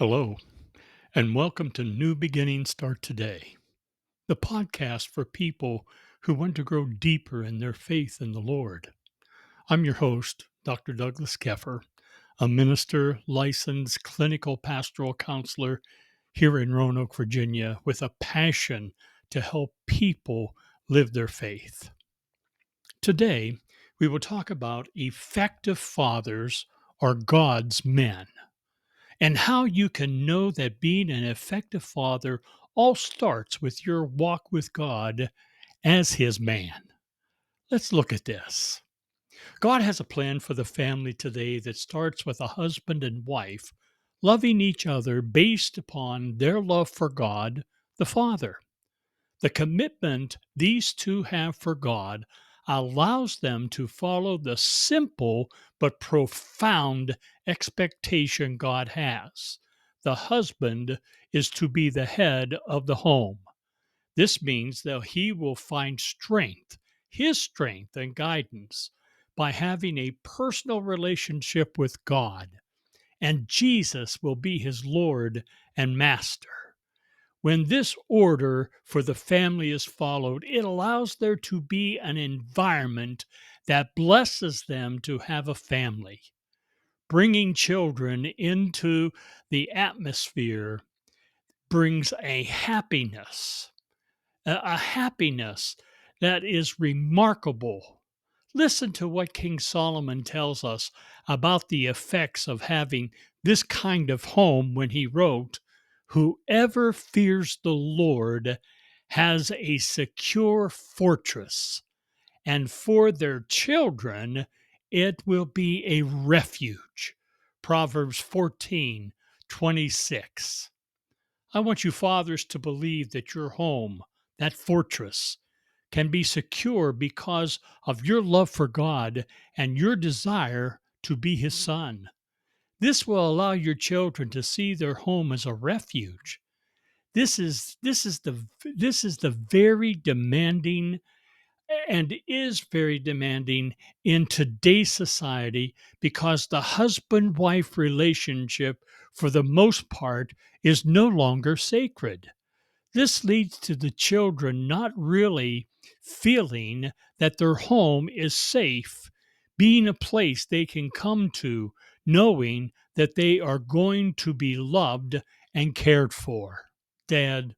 Hello, and welcome to New Beginnings Start Today, the podcast for people who want to grow deeper in their faith in the Lord. I'm your host, Dr. Douglas Keffer, a minister, licensed clinical pastoral counselor here in Roanoke, Virginia, with a passion to help people live their faith. Today, we will talk about effective fathers or God's men, and how you can know that being an effective father all starts with your walk with God as His man. Let's look at this. God has a plan for the family today that starts with a husband and wife loving each other based upon their love for God the Father. The commitment these two have for God allows them to follow the simple but profound expectation God has. The husband is to be the head of the home. This means that he will find strength, his strength and guidance, by having a personal relationship with God, and Jesus will be his Lord and Master. When this order for the family is followed, it allows there to be an environment that blesses them to have a family. Bringing children into the atmosphere brings a happiness that is remarkable. Listen to what King Solomon tells us about the effects of having this kind of home when he wrote, "Whoever fears the Lord has a secure fortress, and for their children it will be a refuge." Proverbs 14:26. I want you fathers to believe that your home, that fortress, can be secure because of your love for God and your desire to be his son. This will allow your children to see their home as a refuge. This is the very demanding, and is very demanding in today's society, because the husband wife relationship, for the most part, is no longer sacred. This leads to the children not really feeling that their home is safe, being a place they can come to, knowing that they are going to be loved and cared for. Dad,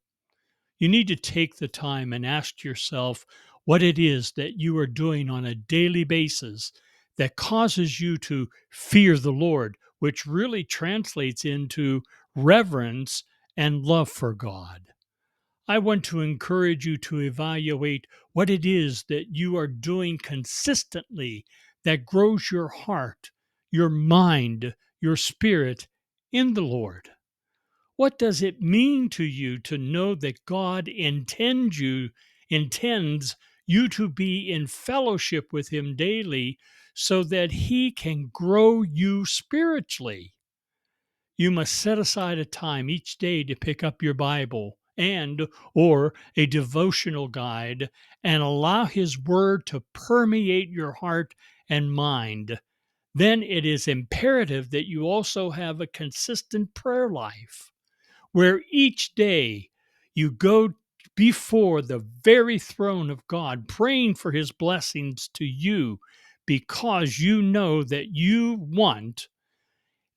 you need to take the time and ask yourself what it is that you are doing on a daily basis that causes you to fear the Lord, which really translates into reverence and love for God. I want to encourage you to evaluate what it is that you are doing consistently that grows your heart, your mind, your spirit in the Lord. What does it mean to you to know that God intends you to be in fellowship with him daily so that he can grow you spiritually? You must set aside a time each day to pick up your Bible and or a devotional guide and allow his word to permeate your heart and mind. Then it is imperative that you also have a consistent prayer life where each day you go before the very throne of God, praying for his blessings to you, because you know that you want,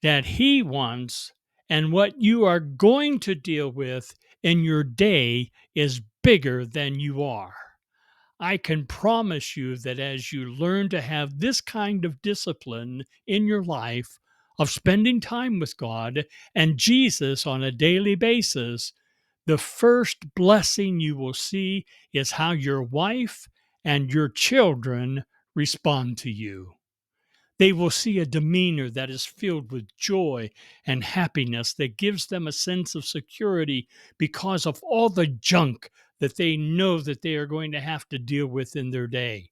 that he wants, and what you are going to deal with in your day is bigger than you are. I can promise you that as you learn to have this kind of discipline in your life of spending time with God and Jesus on a daily basis, the first blessing you will see is how your wife and your children respond to you. They will see a demeanor that is filled with joy and happiness that gives them a sense of security because of all the junk that they know that they are going to have to deal with in their day.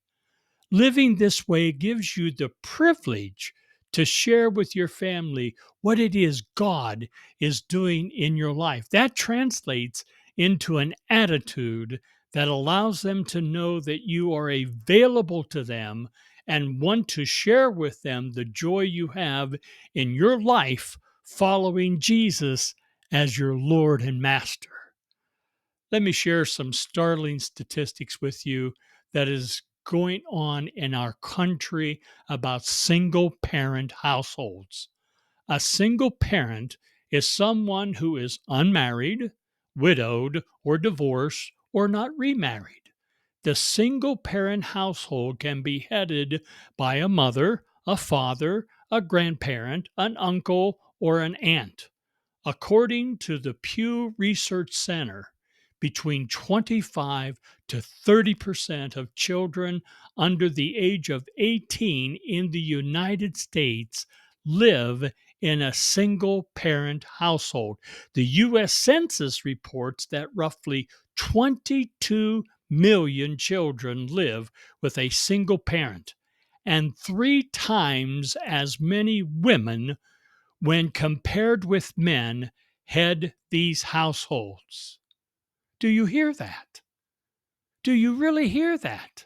Living this way gives you the privilege to share with your family what it is God is doing in your life. That translates into an attitude that allows them to know that you are available to them and want to share with them the joy you have in your life following Jesus as your Lord and Master. Let me share some startling statistics with you that is going on in our country about single parent households. A single parent is someone who is unmarried, widowed, or divorced, or not remarried. The single parent household can be headed by a mother, a father, a grandparent, an uncle, or an aunt. According to the Pew Research Center, between 25 to 30% of children under the age of 18 in the United States live in a single parent household. The U.S. Census reports that roughly 22 million children live with a single parent, and 3 times as many women when compared with men, head these households. Do you hear that? Do you really hear that?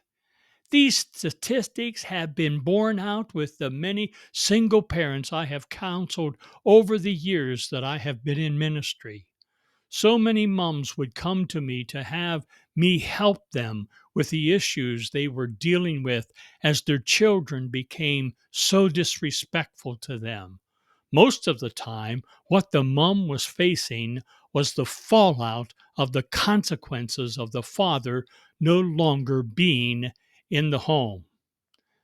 These statistics have been borne out with the many single parents I have counseled over the years that I have been in ministry. So many moms would come to me to have me help them with the issues they were dealing with as their children became so disrespectful to them. Most of the time, what the mom was facing was the fallout of the consequences of the father no longer being in the home.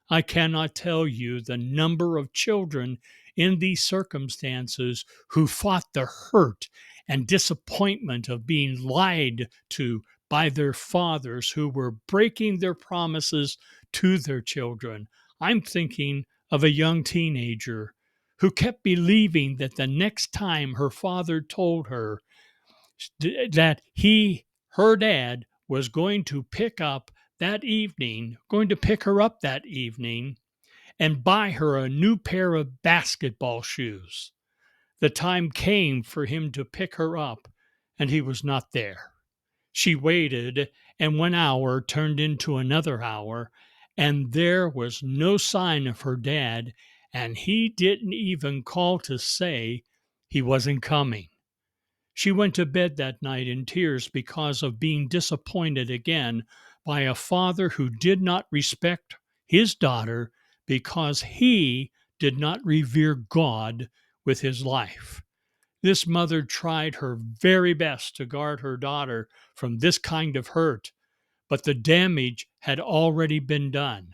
I cannot tell you the number of children in these circumstances who fought the hurt and disappointment of being lied to by their fathers who were breaking their promises to their children. I'm thinking of a young teenager who kept believing that the next time her father told her that her dad, was going to pick her up that evening and buy her a new pair of basketball shoes. The time came for him to pick her up, and he was not there. She waited, and 1 hour turned into another hour, and there was no sign of her dad, and he didn't even call to say he wasn't coming. She went to bed that night in tears because of being disappointed again by a father who did not respect his daughter because he did not revere God with his life. This mother tried her very best to guard her daughter from this kind of hurt, but the damage had already been done.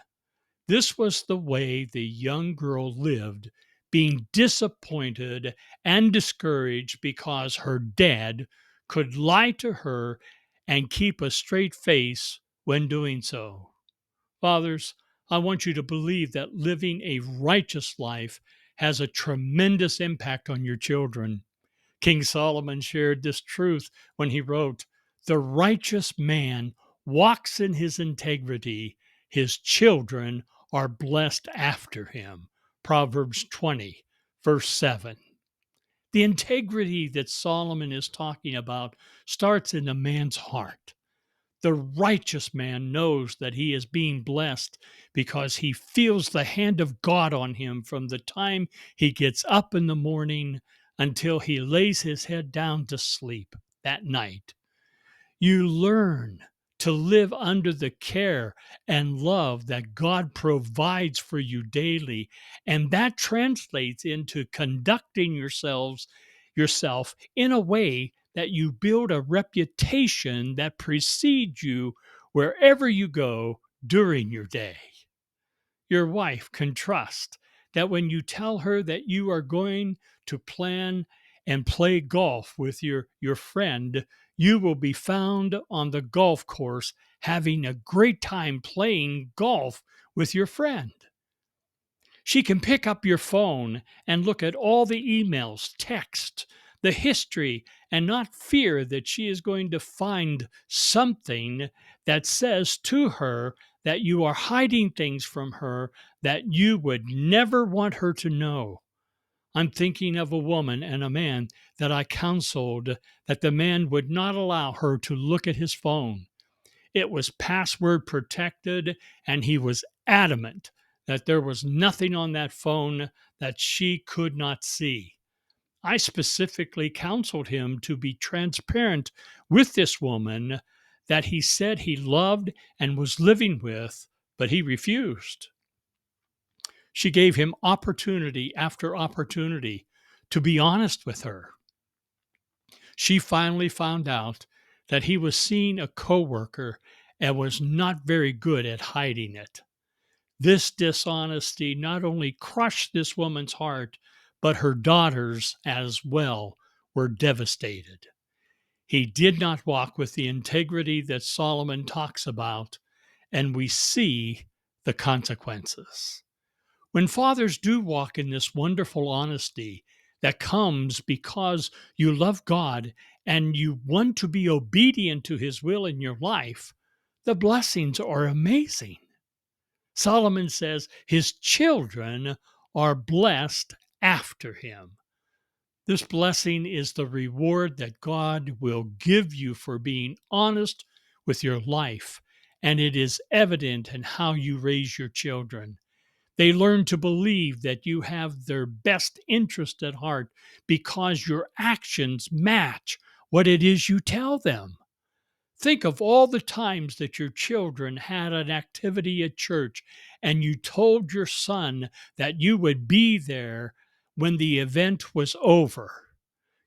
This was the way the young girl lived, being disappointed and discouraged because her dad could lie to her and keep a straight face when doing so. Fathers, I want you to believe that living a righteous life has a tremendous impact on your children. King Solomon shared this truth when he wrote, "The righteous man walks in his integrity, his children are blessed after him." Proverbs 20, verse 7. The integrity that Solomon is talking about starts in a man's heart. The righteous man knows that he is being blessed because he feels the hand of God on him from the time he gets up in the morning until he lays his head down to sleep that night. You learn to live under the care and love that God provides for you daily, and that translates into conducting yourself in a way that you build a reputation that precedes you wherever you go during your day. Your wife can trust that when you tell her that you are going to plan and play golf with your friend, you will be found on the golf course having a great time playing golf with your friend. She can pick up your phone and look at all the emails, text, the history, and not fear that she is going to find something that says to her that you are hiding things from her that you would never want her to know. I'm thinking of a woman and a man that I counseled that the man would not allow her to look at his phone. It was password protected, and he was adamant that there was nothing on that phone that she could not see. I specifically counseled him to be transparent with this woman that he said he loved and was living with, but he refused. She gave him opportunity after opportunity to be honest with her. She finally found out that he was seeing a coworker and was not very good at hiding it. This dishonesty not only crushed this woman's heart, but her daughters as well were devastated. He did not walk with the integrity that Solomon talks about, and we see the consequences. When fathers do walk in this wonderful honesty that comes because you love God and you want to be obedient to his will in your life, the blessings are amazing. Solomon says his children are blessed after him. This blessing is the reward that God will give you for being honest with your life, and it is evident in how you raise your children. They learn to believe that you have their best interest at heart because your actions match what it is you tell them. Think of all the times that your children had an activity at church and you told your son that you would be there when the event was over.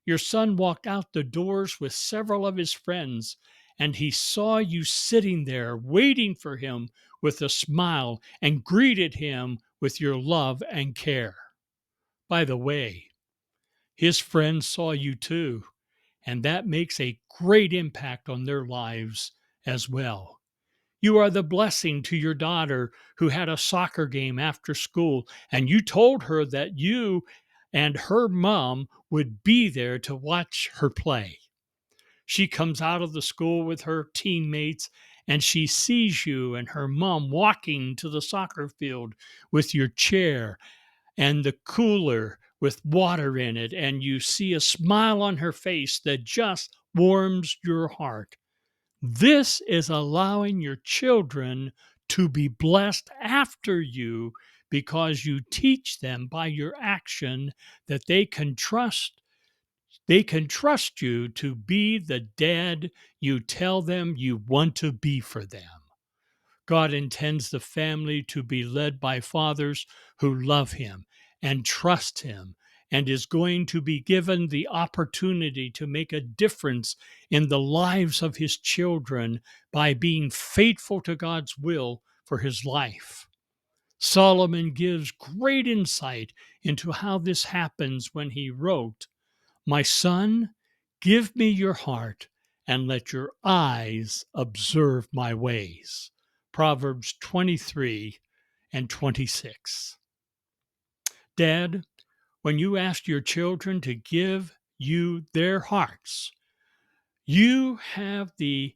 Your son walked out the doors with several of his friends, and he saw you sitting there waiting for him with a smile and greeted him with your love and care. By the way, his friends saw you too, and that makes a great impact on their lives as well. You are the blessing to your daughter who had a soccer game after school, and you told her that you and her mom would be there to watch her play. She comes out of the school with her teammates and she sees you and her mom walking to the soccer field with your chair and the cooler with water in it, and you see a smile on her face that just warms your heart. This is allowing your children to be blessed after you because you teach them by your action that they can trust you to be the dad you tell them you want to be for them. God intends the family to be led by fathers who love him and trust him, and is going to be given the opportunity to make a difference in the lives of his children by being faithful to God's will for his life. Solomon gives great insight into how this happens when he wrote, "My son, give me your heart and let your eyes observe my ways." Proverbs 23 and 26. Dad, when you ask your children to give you their hearts, you have to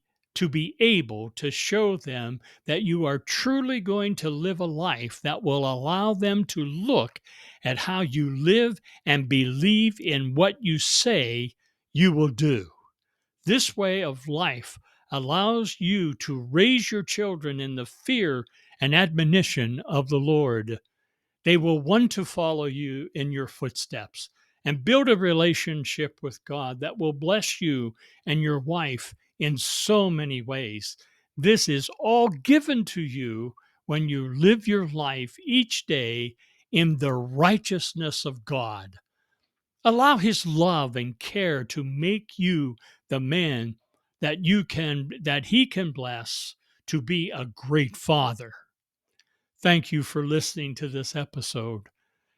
be able to show them that you are truly going to live a life that will allow them to look at how you live and believe in what you say you will do. This way of life allows you to raise your children in the fear and admonition of the Lord. They will want to follow you in your footsteps and build a relationship with God that will bless you and your wife in so many ways. This is all given to you when you live your life each day in the righteousness of God. Allow his love and care to make you the man that he can bless to be a great father. Thank you for listening to this episode.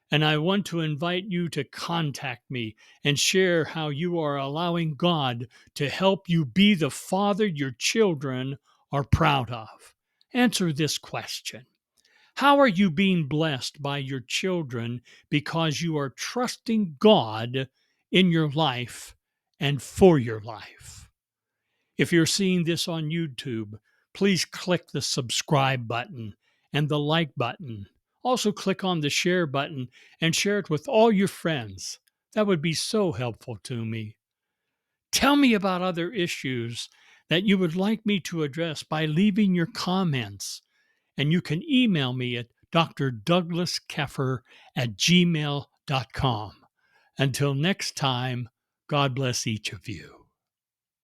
And I want to invite you to contact me and share how you are allowing God to help you be the father your children are proud of. Answer this question: how are you being blessed by your children because you are trusting God in your life and for your life? If you're seeing this on YouTube, please click the subscribe button and the like button. Also, click on the share button and share it with all your friends. That would be so helpful to me. Tell me about other issues that you would like me to address by leaving your comments. And you can email me at drdouglaskeffer@gmail.com. Until next time, God bless each of you.